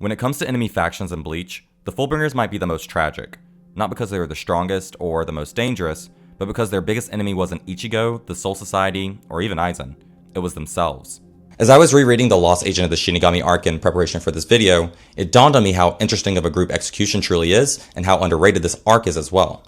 When it comes to enemy factions in Bleach, the Fullbringers might be the most tragic, not because they were the strongest or the most dangerous, but because their biggest enemy wasn't Ichigo, the Soul Society, or even Aizen. It was themselves. As I was rereading the Lost Agent of the Shinigami arc in preparation for this video, it dawned on me how interesting of a group Xcution truly is, and how underrated this arc is as well.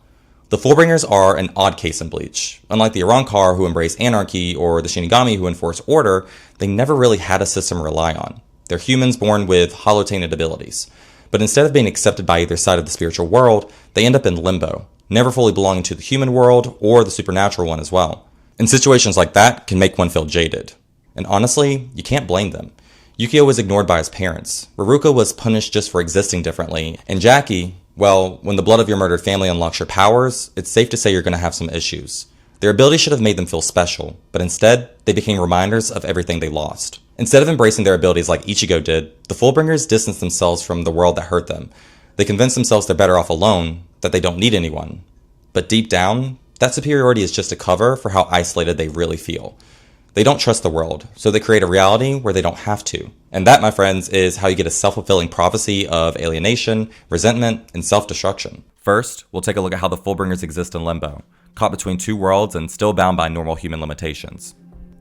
The Fullbringers are an odd case in Bleach. Unlike the Arrancar who embrace anarchy, or the Shinigami who enforce order, they never really had a system to rely on. They're humans born with hollow-tainted abilities. But instead of being accepted by either side of the spiritual world, they end up in limbo, never fully belonging to the human world or the supernatural one as well. And situations like that can make one feel jaded. And honestly, you can't blame them. Yukio was ignored by his parents, Riruka was punished just for existing differently, and Jackie, well, when the blood of your murdered family unlocks your powers, it's safe to say you're going to have some issues. Their ability should have made them feel special, but instead, they became reminders of everything they lost. Instead of embracing their abilities like Ichigo did, the Fullbringers distanced themselves from the world that hurt them. They convinced themselves they're better off alone, that they don't need anyone. But deep down, that superiority is just a cover for how isolated they really feel. They don't trust the world, so they create a reality where they don't have to. And that, my friends, is how you get a self-fulfilling prophecy of alienation, resentment, and self-destruction. First, we'll take a look at how the Fullbringers exist in limbo, caught between two worlds and still bound by normal human limitations.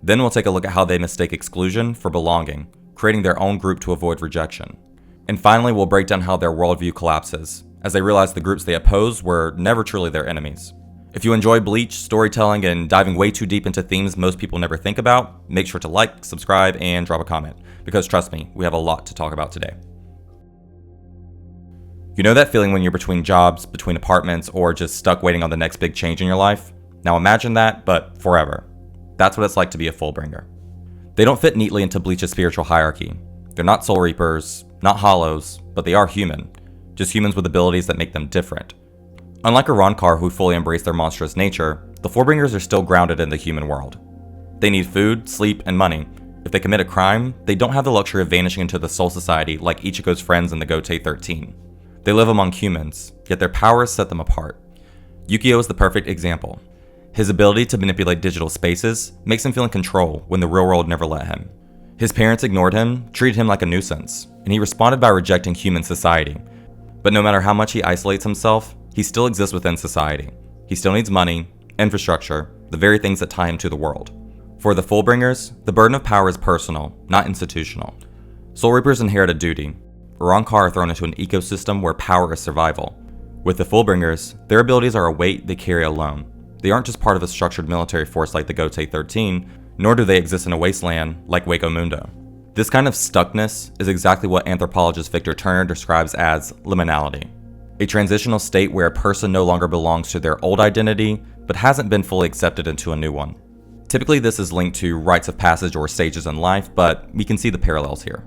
Then we'll take a look at how they mistake exclusion for belonging, creating their own group to avoid rejection. And finally, we'll break down how their worldview collapses, as they realize the groups they oppose were never truly their enemies. If you enjoy Bleach, storytelling, and diving way too deep into themes most people never think about, make sure to like, subscribe, and drop a comment, because trust me, we have a lot to talk about today. You know that feeling when you're between jobs, between apartments, or just stuck waiting on the next big change in your life? Now imagine that, but forever. That's what it's like to be a Fullbringer. They don't fit neatly into Bleach's spiritual hierarchy. They're not Soul Reapers, not Hollows, but they are human. Just humans with abilities that make them different. Unlike Arrancar who fully embrace their monstrous nature, the Fullbringers are still grounded in the human world. They need food, sleep, and money. If they commit a crime, they don't have the luxury of vanishing into the Soul Society like Ichigo's friends in the Gotei 13. They live among humans, yet their powers set them apart. Yukio is the perfect example. His ability to manipulate digital spaces makes him feel in control when the real world never let him. His parents ignored him, treated him like a nuisance, and he responded by rejecting human society. But no matter how much he isolates himself, he still exists within society. He still needs money, infrastructure, the very things that tie him to the world. For the Fullbringers, the burden of power is personal, not institutional. Soul Reapers inherit a duty. Arrancar are thrown into an ecosystem where power is survival. With the Fullbringers, their abilities are a weight they carry alone. They aren't just part of a structured military force like the Gotei 13, nor do they exist in a wasteland like Hueco Mundo. This kind of stuckness is exactly what anthropologist Victor Turner describes as liminality. A transitional state where a person no longer belongs to their old identity, but hasn't been fully accepted into a new one. Typically this is linked to rites of passage or stages in life, but we can see the parallels here.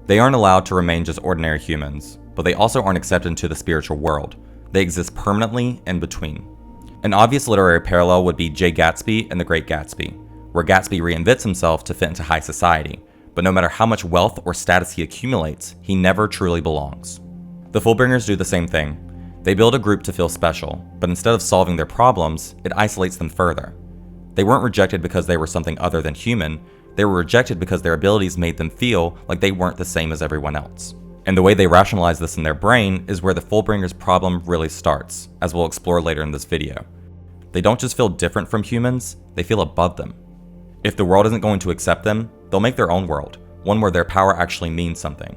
They aren't allowed to remain just ordinary humans, but they also aren't accepted into the spiritual world. They exist permanently in between. An obvious literary parallel would be Jay Gatsby and The Great Gatsby, where Gatsby reinvents himself to fit into high society, but no matter how much wealth or status he accumulates, he never truly belongs. The Fullbringers do the same thing. They build a group to feel special, but instead of solving their problems, it isolates them further. They weren't rejected because they were something other than human, they were rejected because their abilities made them feel like they weren't the same as everyone else. And the way they rationalize this in their brain is where the Fullbringers' problem really starts, as we'll explore later in this video. They don't just feel different from humans, they feel above them. If the world isn't going to accept them, they'll make their own world, one where their power actually means something.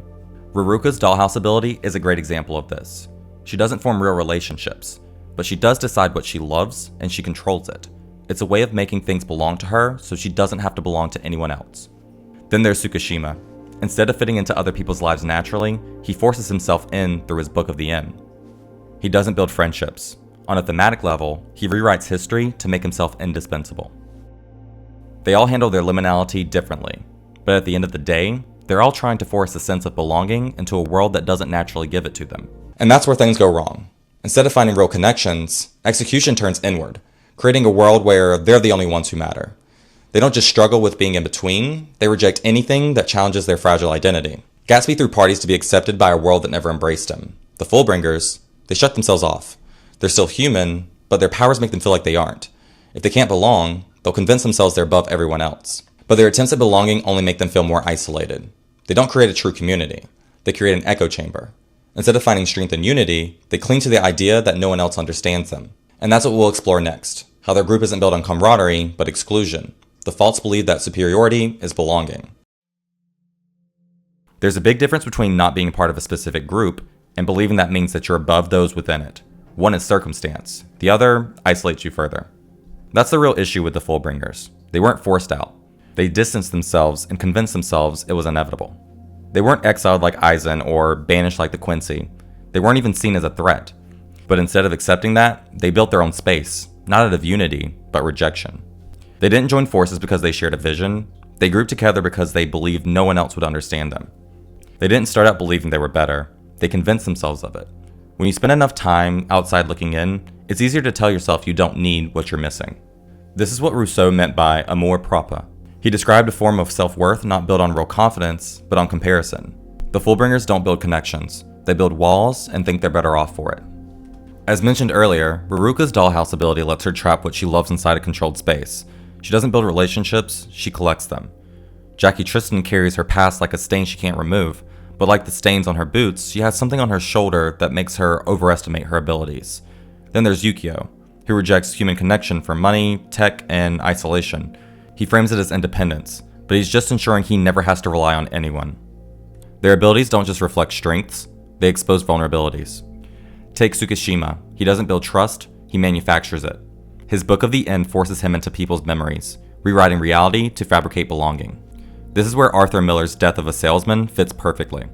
Riruka's dollhouse ability is a great example of this. She doesn't form real relationships, but she does decide what she loves and she controls it. It's a way of making things belong to her so she doesn't have to belong to anyone else. Then there's Tsukishima. Instead of fitting into other people's lives naturally, he forces himself in through his Book of the Inn. He doesn't build friendships. On a thematic level, he rewrites history to make himself indispensable. They all handle their liminality differently, but at the end of the day, they're all trying to force a sense of belonging into a world that doesn't naturally give it to them. And that's where things go wrong. Instead of finding real connections, Xcution turns inward, creating a world where they're the only ones who matter. They don't just struggle with being in between, they reject anything that challenges their fragile identity. Gatsby threw parties to be accepted by a world that never embraced him. The Fullbringers, they shut themselves off. They're still human, but their powers make them feel like they aren't. If they can't belong, they'll convince themselves they're above everyone else. But their attempts at belonging only make them feel more isolated. They don't create a true community. They create an echo chamber. Instead of finding strength in unity, they cling to the idea that no one else understands them. And that's what we'll explore next. How their group isn't built on camaraderie, but exclusion. The false belief that superiority is belonging. There's a big difference between not being part of a specific group and believing that means that you're above those within it. One is circumstance, the other isolates you further. That's the real issue with the Fullbringers. They weren't forced out. They distanced themselves and convinced themselves it was inevitable. They weren't exiled like Aizen or banished like the Quincy. They weren't even seen as a threat. But instead of accepting that, they built their own space, not out of unity, but rejection. They didn't join forces because they shared a vision. They grouped together because they believed no one else would understand them. They didn't start out believing they were better. They convinced themselves of it. When you spend enough time outside looking in, it's easier to tell yourself you don't need what you're missing. This is what Rousseau meant by amour propre. He described a form of self-worth not built on real confidence, but on comparison. The Fullbringers don't build connections. They build walls and think they're better off for it. As mentioned earlier, Riruka's dollhouse ability lets her trap what she loves inside a controlled space. She doesn't build relationships, she collects them. Jackie Tristan carries her past like a stain she can't remove, but like the stains on her boots, she has something on her shoulder that makes her overestimate her abilities. Then there's Yukio, who rejects human connection for money, tech, and isolation. He frames it as independence, but he's just ensuring he never has to rely on anyone. Their abilities don't just reflect strengths, they expose vulnerabilities. Take Tsukishima. He doesn't build trust, he manufactures it. His Book of the End forces him into people's memories, rewriting reality to fabricate belonging. This is where Arthur Miller's Death of a Salesman fits perfectly.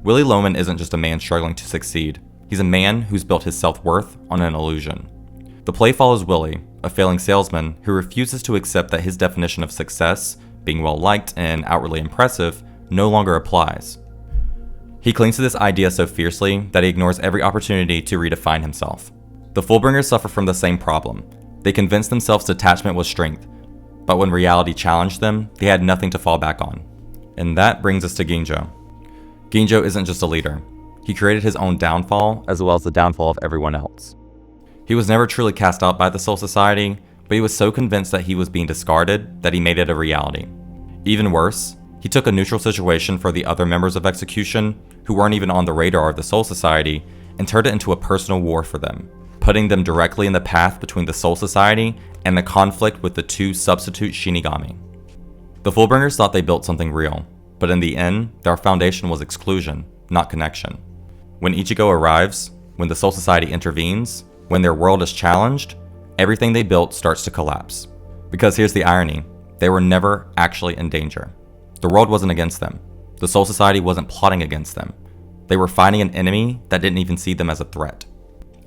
Willy Loman isn't just a man struggling to succeed. He's a man who's built his self-worth on an illusion. The play follows Willy, a failing salesman who refuses to accept that his definition of success, being well-liked and outwardly impressive, no longer applies. He clings to this idea so fiercely that he ignores every opportunity to redefine himself. The Fullbringers suffer from the same problem. They convinced themselves detachment was strength, but when reality challenged them, they had nothing to fall back on. And that brings us to Ginjō. Ginjō isn't just a leader. He created his own downfall, as well as the downfall of everyone else. He was never truly cast out by the Soul Society, but he was so convinced that he was being discarded that he made it a reality. Even worse, he took a neutral situation for the other members of Xcution, who weren't even on the radar of the Soul Society, and turned it into a personal war for them, putting them directly in the path between the Soul Society and the conflict with the two substitute Shinigami. The Fullbringers thought they built something real, but in the end, their foundation was exclusion, not connection. When Ichigo arrives, when the Soul Society intervenes, when their world is challenged, everything they built starts to collapse. Because here's the irony, they were never actually in danger. The world wasn't against them. The Soul Society wasn't plotting against them. They were fighting an enemy that didn't even see them as a threat.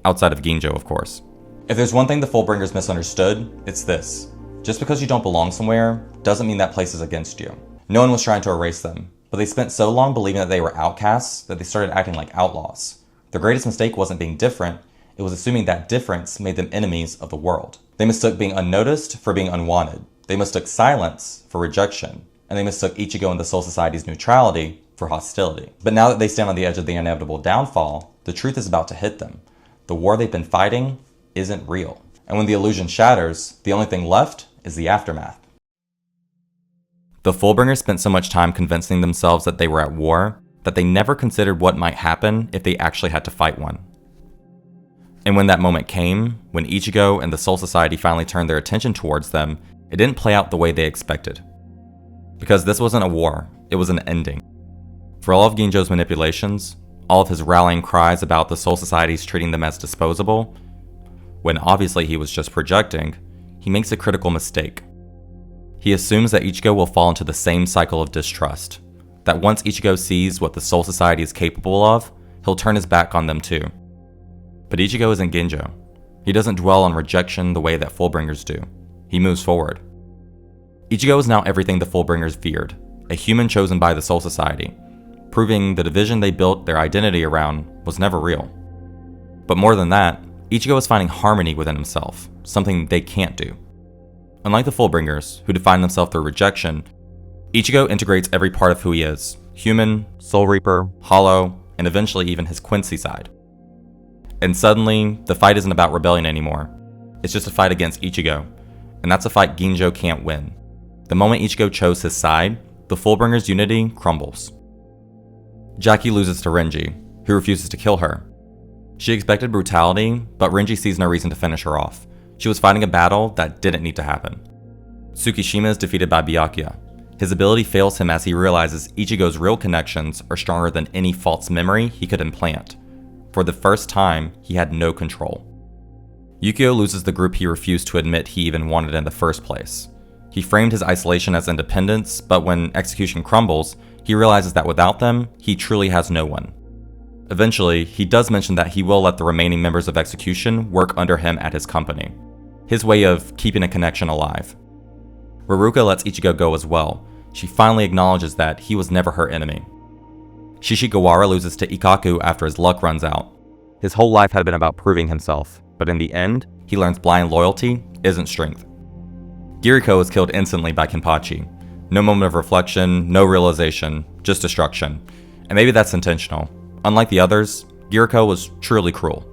Outside of Ginjō, of course. If there's one thing the Fullbringers misunderstood, it's this. Just because you don't belong somewhere, doesn't mean that place is against you. No one was trying to erase them, but they spent so long believing that they were outcasts that they started acting like outlaws. Their greatest mistake wasn't being different, it was assuming that difference made them enemies of the world. They mistook being unnoticed for being unwanted. They mistook silence for rejection. And they mistook Ichigo and the Soul Society's neutrality for hostility. But now that they stand on the edge of the inevitable downfall, the truth is about to hit them. The war they've been fighting isn't real. And when the illusion shatters, the only thing left is the aftermath. The Fullbringers spent so much time convincing themselves that they were at war, that they never considered what might happen if they actually had to fight one. And when that moment came, when Ichigo and the Soul Society finally turned their attention towards them, it didn't play out the way they expected. Because this wasn't a war, it was an ending. For all of Ginjō's manipulations, all of his rallying cries about the Soul Societies treating them as disposable, when obviously he was just projecting, he makes a critical mistake. He assumes that Ichigo will fall into the same cycle of distrust, that once Ichigo sees what the Soul Society is capable of, he'll turn his back on them too. But Ichigo isn't Ginjō. He doesn't dwell on rejection the way that Fullbringers do. He moves forward. Ichigo is now everything the Fullbringers feared, a human chosen by the Soul Society, proving the division they built their identity around was never real. But more than that, Ichigo is finding harmony within himself, something they can't do. Unlike the Fullbringers, who define themselves through rejection, Ichigo integrates every part of who he is, human, Soul Reaper, Hollow, and eventually even his Quincy side. And suddenly, the fight isn't about rebellion anymore. It's just a fight against Ichigo, and that's a fight Ginjō can't win. The moment Ichigo chose his side, the Fullbringers' unity crumbles. Jackie loses to Renji, who refuses to kill her. She expected brutality, but Renji sees no reason to finish her off. She was fighting a battle that didn't need to happen. Tsukishima is defeated by Byakuya. His ability fails him as he realizes Ichigo's real connections are stronger than any false memory he could implant. For the first time, he had no control. Yukio loses the group he refused to admit he even wanted in the first place. He framed his isolation as independence, but when Xcution crumbles, he realizes that without them, he truly has no one. Eventually, he does mention that he will let the remaining members of Xcution work under him at his company. His way of keeping a connection alive. Riruka lets Ichigo go as well. She finally acknowledges that he was never her enemy. Shishigawara loses to Ikkaku after his luck runs out. His whole life had been about proving himself, but in the end, he learns blind loyalty isn't strength. Giriko is killed instantly by Kenpachi. No moment of reflection, no realization, just destruction. And maybe that's intentional. Unlike the others, Giriko was truly cruel.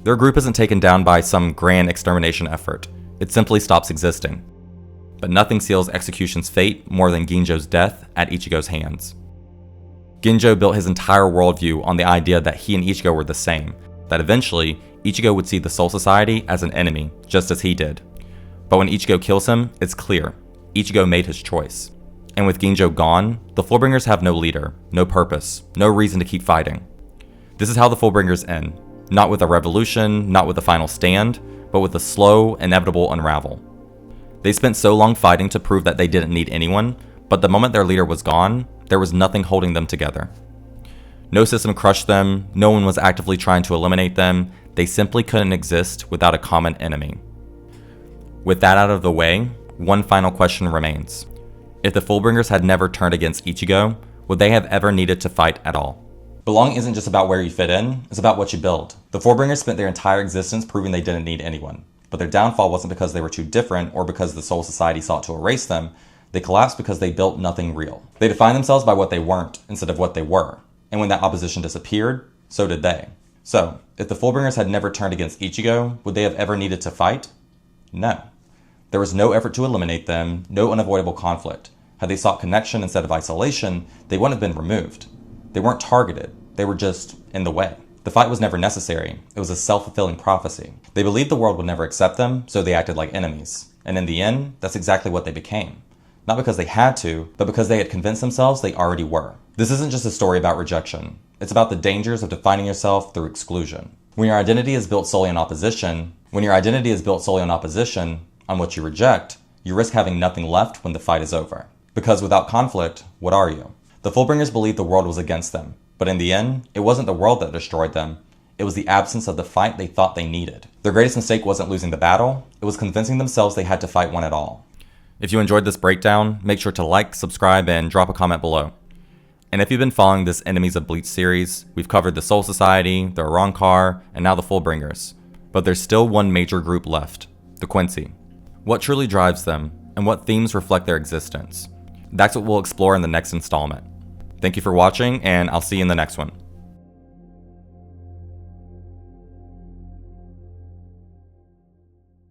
Their group isn't taken down by some grand extermination effort. It simply stops existing. But nothing seals Xcution's fate more than Ginjō's death at Ichigo's hands. Ginjō built his entire worldview on the idea that he and Ichigo were the same, that eventually, Ichigo would see the Soul Society as an enemy, just as he did. But when Ichigo kills him, it's clear. Ichigo made his choice. And with Ginjō gone, the Fullbringers have no leader, no purpose, no reason to keep fighting. This is how the Fullbringers end. Not with a revolution, not with a final stand, but with a slow, inevitable unravel. They spent so long fighting to prove that they didn't need anyone, but the moment their leader was gone, there was nothing holding them together. No system crushed them, no one was actively trying to eliminate them, they simply couldn't exist without a common enemy. With that out of the way, one final question remains. If the Fullbringers had never turned against Ichigo, would they have ever needed to fight at all? Belonging isn't just about where you fit in, it's about what you build. The Fullbringers spent their entire existence proving they didn't need anyone. But their downfall wasn't because they were too different or because the Soul Society sought to erase them. They collapsed because they built nothing real. They defined themselves by what they weren't instead of what they were. And when that opposition disappeared, so did they. So, if the Fullbringers had never turned against Ichigo, would they have ever needed to fight? No. There was no effort to eliminate them, no unavoidable conflict. Had they sought connection instead of isolation, they wouldn't have been removed. They weren't targeted, they were just in the way. The fight was never necessary, it was a self-fulfilling prophecy. They believed the world would never accept them, so they acted like enemies. And in the end, that's exactly what they became. Not because they had to, but because they had convinced themselves they already were. This isn't just a story about rejection. It's about the dangers of defining yourself through exclusion. When your identity is built solely on opposition, on what you reject, you risk having nothing left when the fight is over. Because without conflict, what are you? The Fullbringers believed the world was against them, but in the end, it wasn't the world that destroyed them. It was the absence of the fight they thought they needed. Their greatest mistake wasn't losing the battle, it was convincing themselves they had to fight one at all. If you enjoyed this breakdown, make sure to like, subscribe, and drop a comment below. And if you've been following this Enemies of Bleach series, we've covered the Soul Society, the Arrancar, and now the Fullbringers. But there's still one major group left, the Quincy. What truly drives them, and what themes reflect their existence? That's what we'll explore in the next installment. Thank you for watching, and I'll see you in the next one.